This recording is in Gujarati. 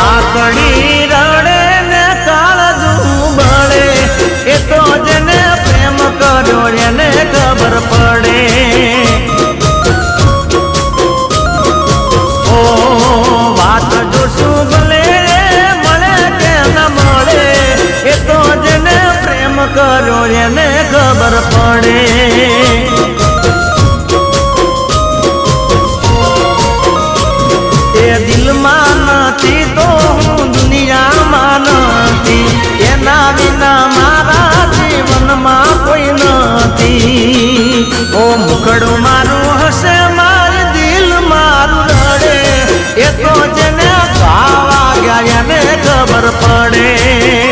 આકડી રડે ને કાળજું બળે એ તો જેને પ્રેમ કર્યો એને ખબર પડે ઓ વાત જો શું ભલે મળે કે ન મળે એ તો જેને પ્રેમ કર્યો એને ખબર પડે દિલમાં નથી તો હું દુનિયામાં નથી એના વિના મારા જીવનમાં કોઈ નથી ઓ મુખડું મારું હશે મારું દિલ મારું રડે એ તો જેને ભાવા ગયા એને ખબર પડે